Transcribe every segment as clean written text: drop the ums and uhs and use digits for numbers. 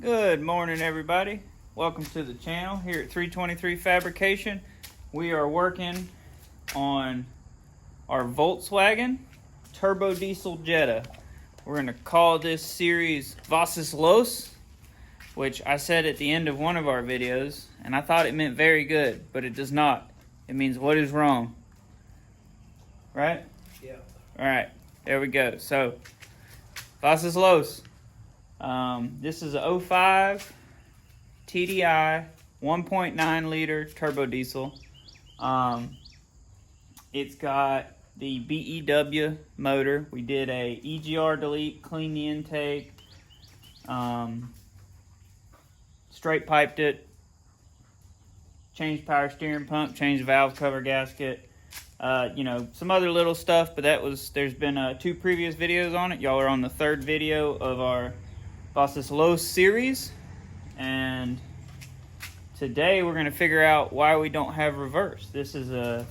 Good morning, everybody. Welcome to the channel here at 323 Fabrication. We are working on our Volkswagen turbo diesel Jetta. We're going to call this series Was los, which I said at the end of one of our videos, and I thought it meant very good, but it does not. It means what is wrong. Right? Yeah. All right, there we go. So, Was los. This is a 05 TDI 1.9 liter turbo diesel. It's got the VW motor. We did a EGR delete, clean the intake, straight piped it, changed power steering pump, changed valve cover gasket, some other little stuff, but there's been 2 previous videos on it. Y'all are on the 3rd video of our Was los series, and today we're going to figure out why we don't have reverse. This is a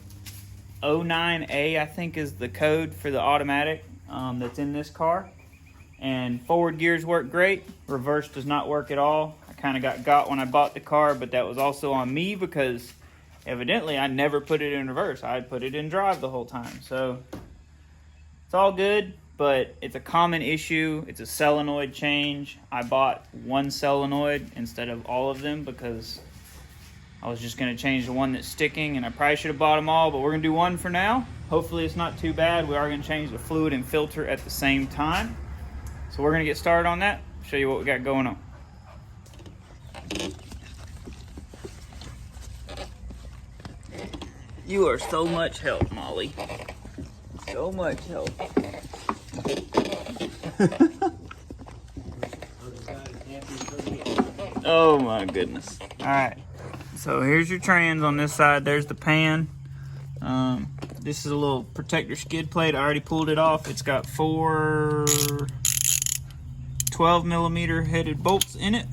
09A, I think is the code for the automatic that's in this car, and forward gears work great, reverse does not work at all. I kind of got when I bought the car, but that was also on me because evidently I never put it in reverse. I put it in drive the whole time, so it's all good. But it's a common issue. It's a solenoid change. I bought one solenoid instead of all of them because I was just going to change the one that's sticking, and I probably should have bought them all, but we're going to do one for now. Hopefully it's not too bad. We are going to change the fluid and filter at the same time. So we're going to get started on that. Show you what we got going on. You are so much help, Molly. So much help. Oh my goodness. Alright, so here's your trans on this side. There's the pan. This is a little protector skid plate. I already pulled it off. It's got 4 12 millimeter headed bolts in it.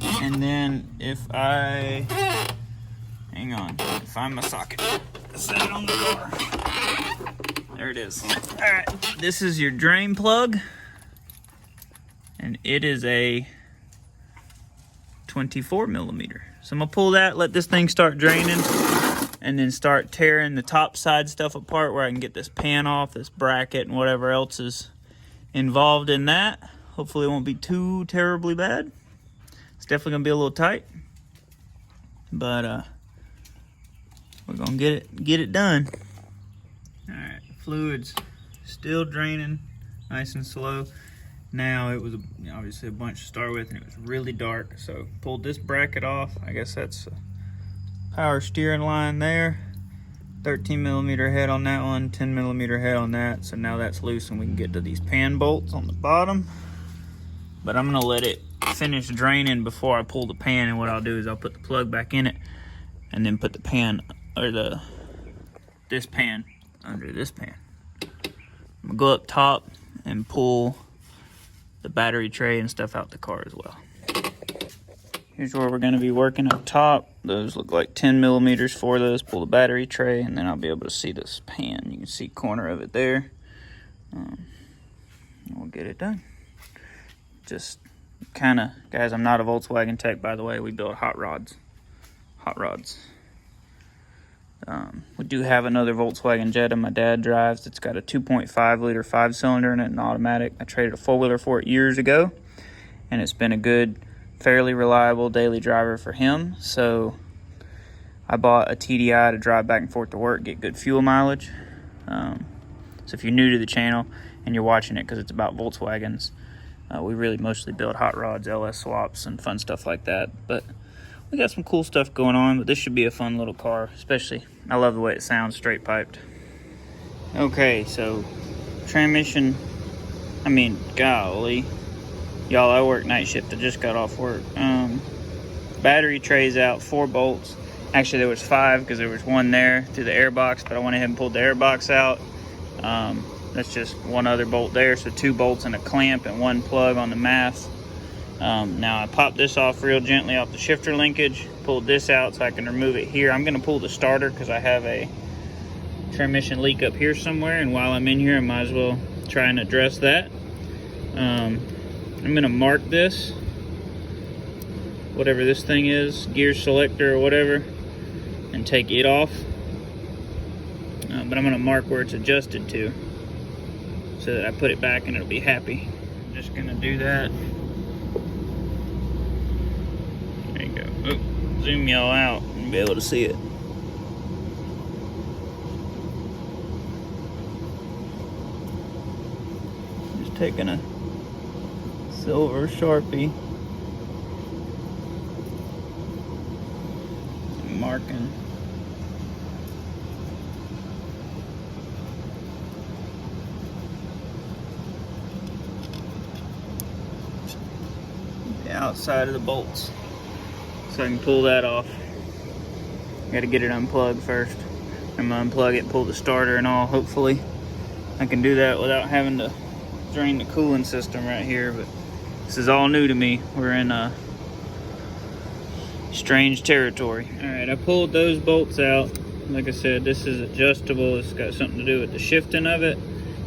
And then if I find my socket, set it on the car. There it is. Alright, this is your drain plug, and it is a 24 millimeter. So I'm gonna pull that, let this thing start draining, and then start tearing the top side stuff apart where I can get this pan off, this bracket, and whatever else is involved in that. Hopefully it won't be too terribly bad. It's definitely gonna be a little tight, but we're gonna get it done. Alright, fluid's still draining nice and slow. Now, it was obviously a bunch to start with, and it was really dark, so pulled this bracket off. I guess that's a power steering line there. 13 millimeter head on that one, 10 millimeter head on that. So now that's loose, and we can get to these pan bolts on the bottom. But I'm gonna let it finish draining before I pull the pan, and what I'll do is I'll put the plug back in it, and then put the pan, or this pan under this pan. I'm gonna go up top and pull the battery tray and stuff out the car as well. Here's where we're going to be working up top. Those look like 10 millimeters for those. Pull the battery tray, and then I'll be able to see this pan. You can see corner of it there. We'll get it done. Just kind of, guys, I'm not a Volkswagen tech, by the way. We build hot rods. We do have another Volkswagen Jetta my dad drives. It's got a 2.5 liter 5-cylinder in it, an automatic. I traded a 4-wheeler for it years ago, and it's been a good, fairly reliable daily driver for him. So I bought a TDI to drive back and forth to work, get good fuel mileage. So if you're new to the channel and you're watching it because it's about Volkswagens, we really mostly build hot rods, LS swaps, and fun stuff like that. But we got some cool stuff going on, but this should be a fun little car, especially, I love the way it sounds straight piped. Okay, so transmission, golly. Y'all, I work night shift, I just got off work. Battery tray's out, 4 bolts. Actually, there was 5 because there was one there through the air box, but I went ahead and pulled the air box out. That's just one other bolt there, so 2 bolts and a clamp and 1 plug on the mast. Now I popped this off real gently off the shifter linkage, pulled this out so I can remove it here. I'm going to pull the starter because I have a transmission leak up here somewhere, and while I'm in here I might as well try and address that. I'm going to mark this whatever this thing is, gear selector or whatever, and take it off. But I'm gonna mark where it's adjusted to so that I put it back and it'll be happy. I'm just gonna do that. There you go. Oh, zoom y'all out and be able to see it. Just taking a silver Sharpie, marking. The outside of the bolts so I can pull that off. Got to get it unplugged first. I'm gonna unplug it, pull the starter and all. Hopefully I can do that without having to drain the cooling system right here, but this is all new to me. We're in strange territory. All right, I pulled those bolts out. Like I said, this is adjustable. It's got something to do with the shifting of it,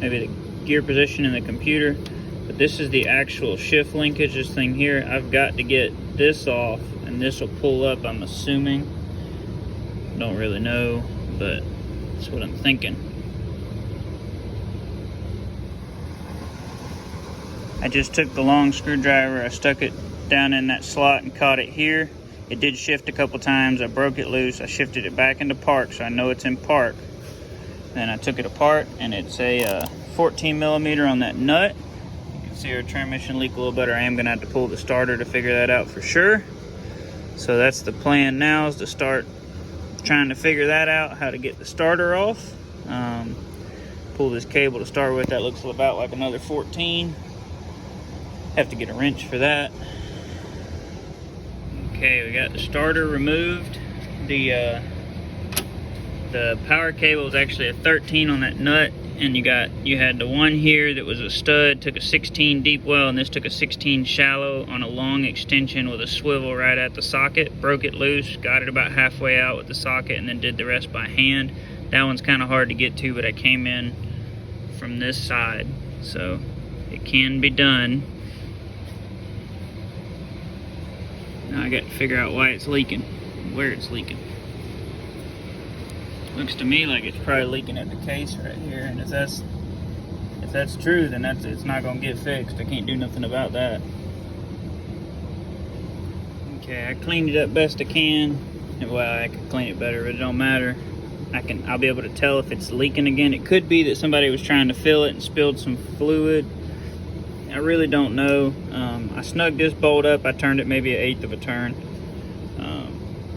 maybe the gear position in the computer. But this is the actual shift linkage, this thing here. I've got to get this off, and this will pull up, I'm assuming. Don't really know, but that's what I'm thinking. I just took the long screwdriver, I stuck it down in that slot and caught it here. It did shift a couple times. I broke it loose. I shifted it back into park so I know it's in park. Then I took it apart, and it's a 14 millimeter on that nut. You can see our transmission leak a little better. I am gonna have to pull the starter to figure that out for sure. So that's the plan now, is to start trying to figure that out, how to get the starter off. Pull this cable to start with. That looks about like another 14. Have to get a wrench for that. Okay, we got the starter removed. The power cable is actually a 13 on that nut, and you had the one here that was a stud, took a 16 deep well, and this took a 16 shallow on a long extension with a swivel right at the socket. Broke it loose, got it about halfway out with the socket, and then did the rest by hand. That one's kind of hard to get to, but I came in from this side, so it can be done. Now I got to figure out why it's leaking, where it's leaking. Looks to me like it's probably leaking at the case right here, and if that's true, then it's not gonna get fixed. I can't do nothing about that. Okay, I cleaned it up best I can. Well, I could clean it better, but it don't matter. I'll be able to tell if it's leaking again. It could be that somebody was trying to fill it and spilled some fluid. I really don't know. I snugged this bolt up. I turned it maybe 1/8 of a turn.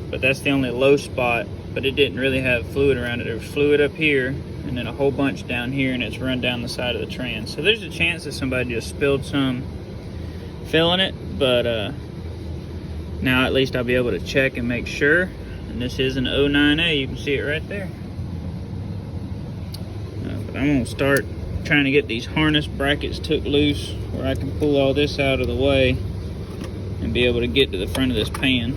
But that's the only low spot. But it didn't really have fluid around it. There was fluid up here, and then a whole bunch down here, and it's run down the side of the trans. So there's a chance that somebody just spilled some filling it. But now at least I'll be able to check and make sure. And this is an 09A. You can see it right there. But I'm going to start trying to get these harness brackets took loose where I can pull all this out of the way and be able to get to the front of this pan.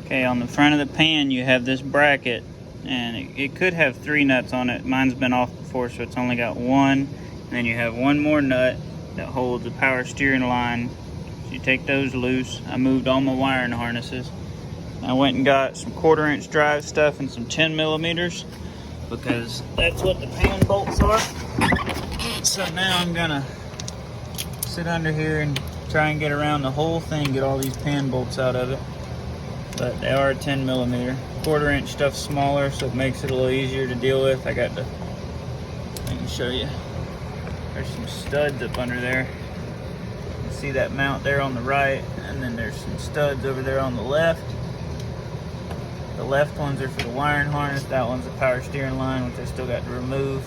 Okay, on the front of the pan you have this bracket, and it could have 3 nuts on it. Mine's been off before, so it's only got 1. And then you have 1 more nut that holds the power steering line. So you take those loose. I moved all my wiring harnesses. I went and got some 1/4" drive stuff and some 10 millimeters. Because that's what the pan bolts are. So now I'm gonna sit under here and try and get around the whole thing, get all these pan bolts out of it. But they are 10 millimeter. 1/4" stuff's smaller, so it makes it a little easier to deal with. I can show you. There's some studs up under there. You can see that mount there on the right, and then there's some studs over there on the left. The left ones are for the wiring harness. That one's the power steering line, which I still got to remove.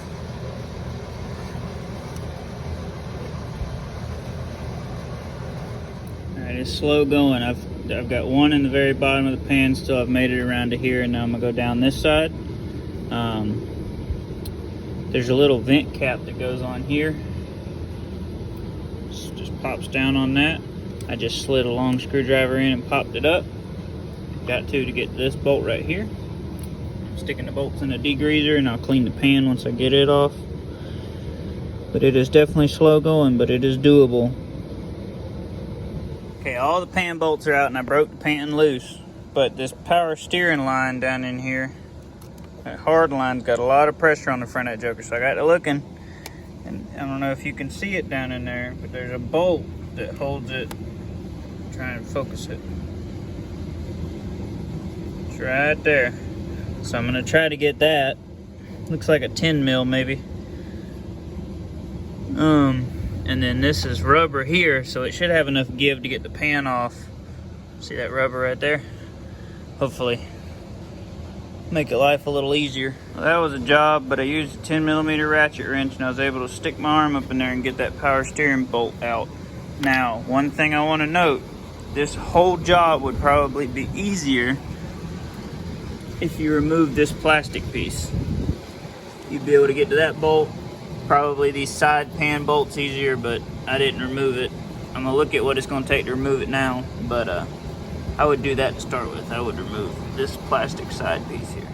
Alright, it's slow going. I've got 1 in the very bottom of the pan still. I've made it around to here, and now I'm gonna go down this side. There's a little vent cap that goes on here. Just pops down on that. I just slid a long screwdriver in and popped it up. Got to get this bolt right here. I'm sticking the bolts in a degreaser, and I'll clean the pan once I get it off. But it is definitely slow going, but it is doable. Okay, all the pan bolts are out and I broke the pan loose. But this power steering line down in here, that hard line's got a lot of pressure on the front of that joker. So I got to looking, and I don't know if you can see it down in there, but there's a bolt that holds it. I'm trying to focus it. It's right there. So I'm gonna try to get that. Looks like a 10 mil maybe. And then this is rubber here, so it should have enough give to get the pan off. See that rubber right there? Hopefully make it life a little easier. Well, that was a job, but I used a 10mm ratchet wrench and I was able to stick my arm up in there and get that power steering bolt out. Now, one thing I want to note, this whole job would probably be easier if you remove this plastic piece. You'd be able to get to that bolt. Probably these side pan bolts easier, but I didn't remove it. I'm gonna look at what it's gonna take to remove it now, but I would do that to start with. I would remove this plastic side piece here.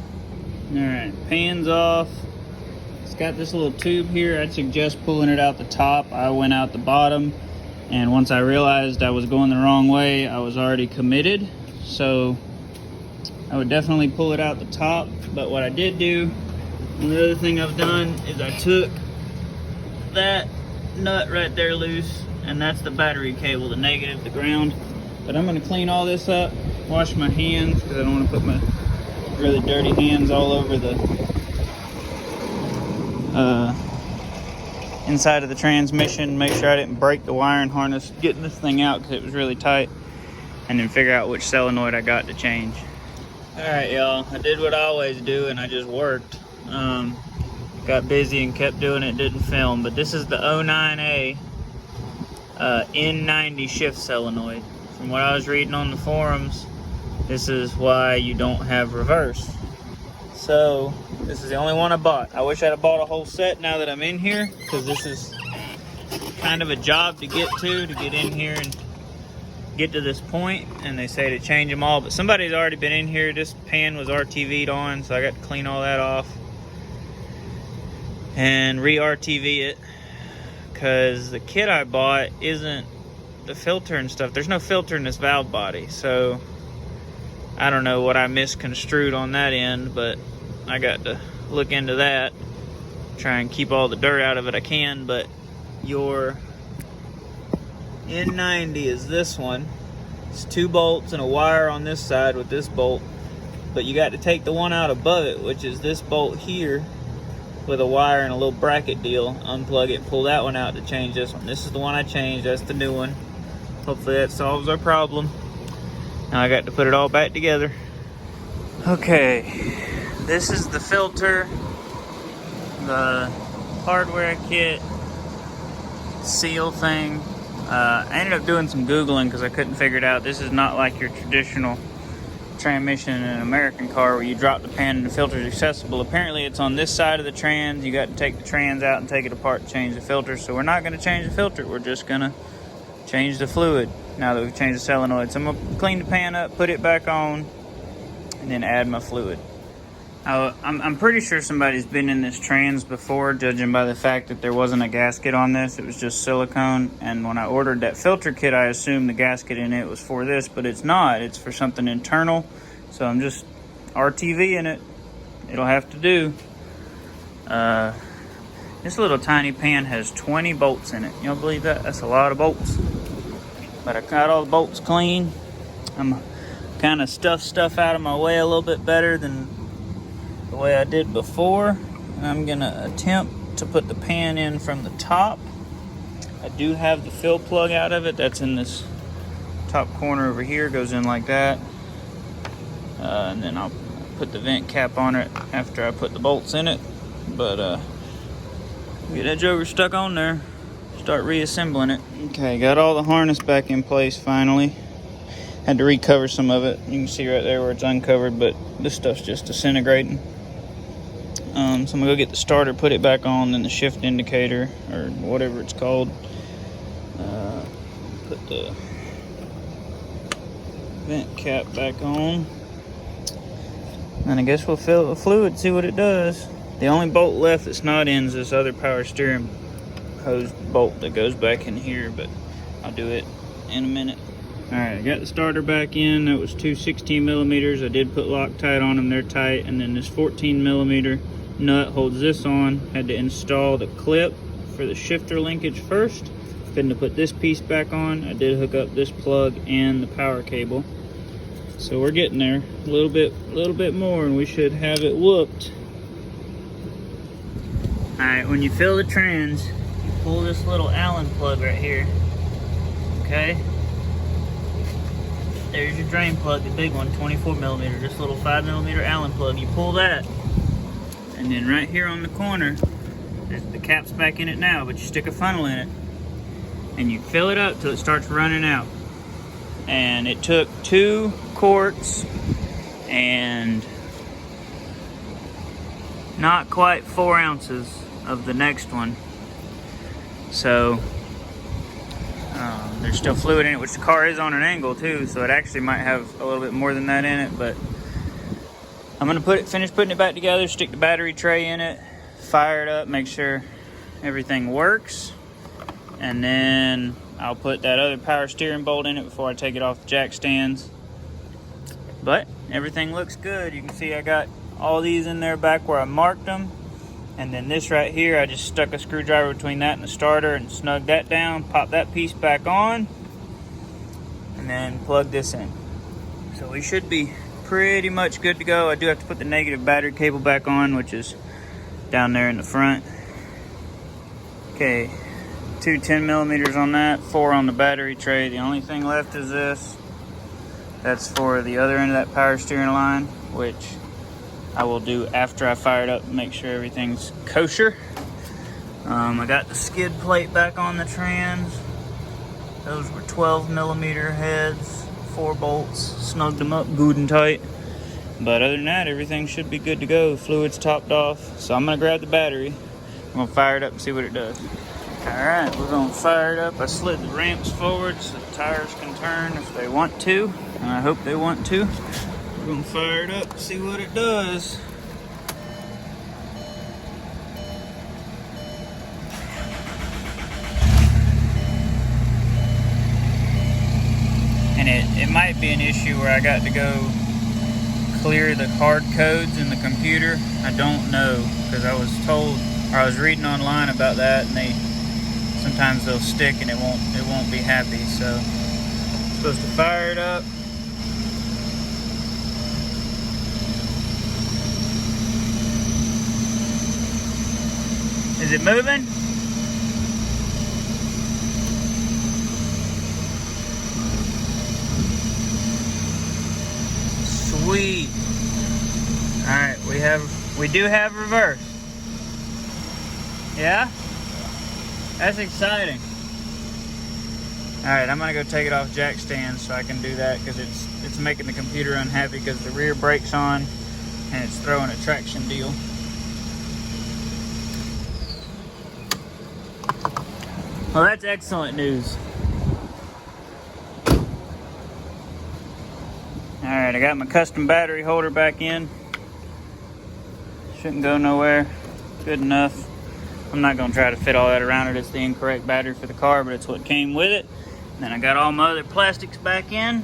All right, pan's off. It's got this little tube here. I'd suggest pulling it out the top. I went out the bottom, and once I realized I was going the wrong way, I was already committed. So I would definitely pull it out the top. But what I did do, another thing I've done is I took that nut right there loose, and that's the battery cable, the negative, the ground. But I'm gonna clean all this up, wash my hands, because I don't want to put my really dirty hands all over the inside of the transmission. Make sure I didn't break the wiring harness getting this thing out, because it was really tight, and then figure out which solenoid I got to change. All right, y'all, I did what I always do, and I just worked. Got busy and kept doing it, didn't film, but this is the 09A N90 shift solenoid. From what I was reading on the forums, this is why you don't have reverse. So this is the only one I bought. I wish I'd have bought a whole set now that I'm in here, because this is kind of a job to get in here and get to this point. And they say to change them all, but somebody's already been in here. This pan was RTV'd on, so I got to clean all that off and re-RTV it, because the kit I bought isn't the filter and stuff. There's no filter in this valve body, so I don't know what I misconstrued on that end, but I got to look into that, try and keep all the dirt out of it I can. But your N90 is this one. It's 2 bolts and a wire on this side with this bolt, but you got to take the one out above it, which is this bolt here, with a wire and a little bracket deal, unplug it, pull that one out to change this one. This is the one I changed, that's the new one. Hopefully that solves our problem. Now I got to put it all back together. Okay, this is the filter, the hardware kit, seal thing. I ended up doing some Googling because I couldn't figure it out. This is not like your traditional transmission in an American car where you drop the pan and the filter is accessible. Apparently it's on this side of the trans. You got to take the trans out and take it apart to change the filter. So we're not going to change the filter. We're just going to change the fluid now that we've changed the solenoid. So I'm going to clean the pan up, put it back on, and then add my fluid. I'm pretty sure somebody's been in this trans before, judging by the fact that there wasn't a gasket on this. It was just silicone. And when I ordered that filter kit, I assumed the gasket in it was for this, but it's not. It's for something internal. So I'm just RTVing it. It'll have to do. This little tiny pan has 20 bolts in it. You don't believe that? That's a lot of bolts. But I got all the bolts clean. I'm kind of stuffed stuff out of my way a little bit better than the way I did before. I'm gonna attempt to put the pan in from the top. I do have the fill plug out of it. That's in this top corner over here. Goes in like that. And then I'll put the vent cap on it after I put the bolts in it. But get that joker stuck on there. Start reassembling it. Okay, got all the harness back in place finally. Had to recover some of it. You can see right there where it's uncovered, but this stuff's just disintegrating. So I'm gonna go get the starter, put it back on, then the shift indicator, or whatever it's called. Put the vent cap back on. And I guess we'll fill it with fluid, see what it does. The only bolt left that's not in is this other power steering hose bolt that goes back in here, but I'll do it in a minute. Alright, I got the starter back in. That was two 16 millimeters. I did put Loctite on them, they're tight. And then this 14 millimeter nut holds this on. Had to install the clip for the shifter linkage first. Then to put this piece back on, I did hook up this plug and the power cable. So we're getting there. A little bit more and we should have it whooped. Alright, when you fill the trans, you pull this little Allen plug right here. Okay? There's your drain plug, the big one, 24 millimeter, this little 5 millimeter Allen plug. You pull that, and then right here on the corner, the cap's back in it now, but you stick a funnel in it, and you fill it up till it starts running out. And it took 2 quarts and not quite 4 ounces of the next one. So there's still fluid in it, which the car is on an angle too, so it actually might have a little bit more than that in it. But I'm gonna finish putting it back together, stick the battery tray in it, fire it up, make sure everything works, and then I'll put that other power steering bolt in it before I take it off the jack stands. But everything looks good. You can see I got all these in there back where I marked them. And then this right here, I just stuck a screwdriver between that and the starter and snugged that down, pop that piece back on, and then plug this in. So we should be pretty much good to go. I do have to put the negative battery cable back on, which is down there in the front. Okay, 2 10 millimeters on that, 4 on the battery tray. The only thing left is this. That's for the other end of that power steering line, which I will do after I fire it up and make sure everything's kosher. I got the skid plate back on the trans. Those were 12 millimeter heads, 4 bolts, snugged them up good and tight. But other than that, everything should be good to go. Fluid's topped off. So I'm gonna grab the battery. I'm gonna fire it up and see what it does. All right, we're gonna fire it up. I slid the ramps forward so the tires can turn if they want to, and I hope they want to. We're gonna fire it up and see what it does. And it might be an issue where I got to go clear the hard codes in the computer. I don't know, because I was told, or I was reading online about that, and sometimes they'll stick and it won't be happy. So I'm supposed to fire it up. Is it moving? Sweet. All right, we do have reverse. Yeah? That's exciting. All right, I'm gonna go take it off jack stands so I can do that, because it's making the computer unhappy because the rear brake's on and it's throwing a traction deal. Well, that's excellent news. All right, I got my custom battery holder back in. Shouldn't go nowhere. Good enough. I'm not gonna try to fit all that around it. It's the incorrect battery for the car, but it's what came with it. And then I got all my other plastics back in.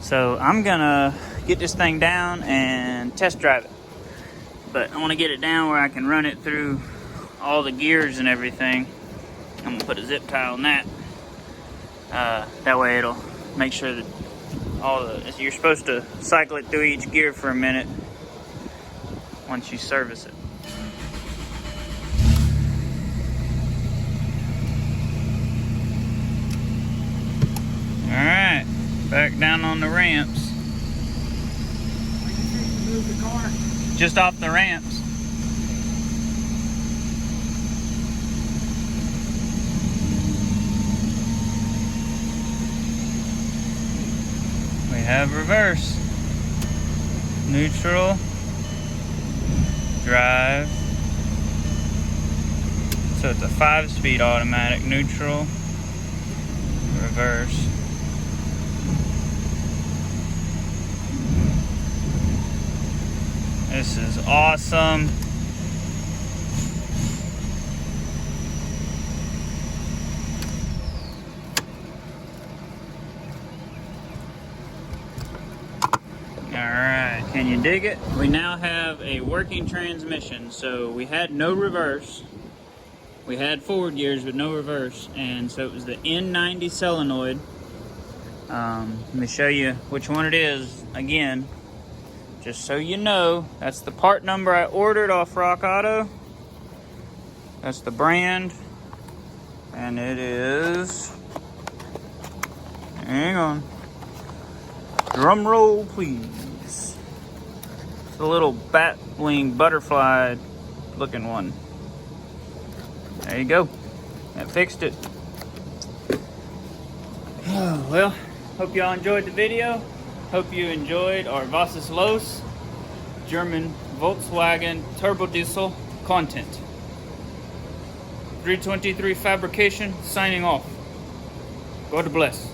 So I'm gonna get this thing down and test drive it. But I wanna get it down where I can run it through all the gears and everything. I'm gonna put a zip tie on that. That way it'll make sure that you're supposed to cycle it through each gear for a minute once you service it. All right, back down on the ramps. Where do you think you moved the car? Just off the ramps. We have reverse, neutral, drive. So it's a 5-speed automatic, neutral, reverse. This is awesome. Can you dig it? We now have a working transmission. So we had no reverse. We had forward gears but no reverse. And so it was the N90 solenoid. Let me show you which one it is again. Just so you know, that's the part number I ordered off Rock Auto. That's the brand. And it is... Hang on. Drum roll, please. It's a little bat wing butterfly looking one. There you go. That fixed it. Well, hope y'all enjoyed the video. Hope you enjoyed our Was los German Volkswagen turbo diesel content. 323 Fabrication signing off. God bless.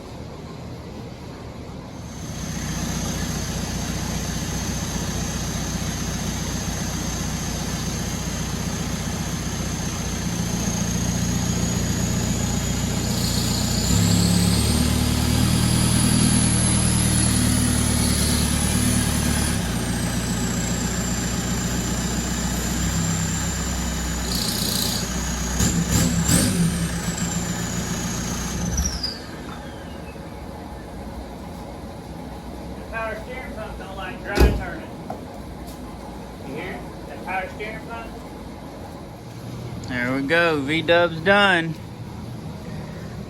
Power steering pump don't like dry turning. You hear that power steering pump? There we go. V-dub's done.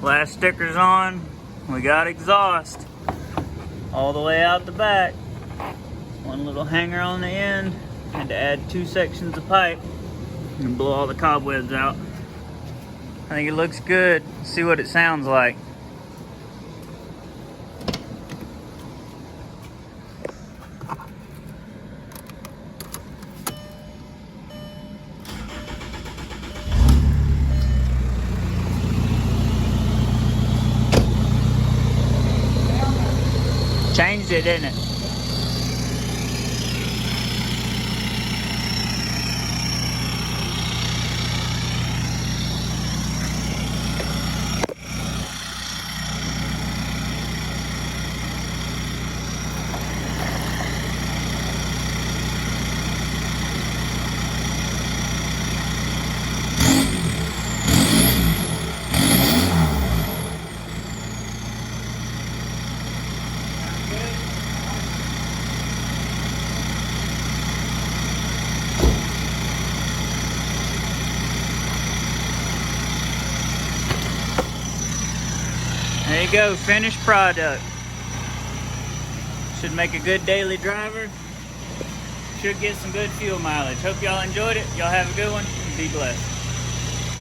Last sticker's on. We got exhaust all the way out the back. One little hanger on the end. Had to add 2 sections of pipe and blow all the cobwebs out. I think it looks good. Let's see what it sounds like. Changed it, didn't it? There you go, finished product. Should make a good daily driver. Should get some good fuel mileage. Hope y'all enjoyed it. Y'all have a good one. Be blessed.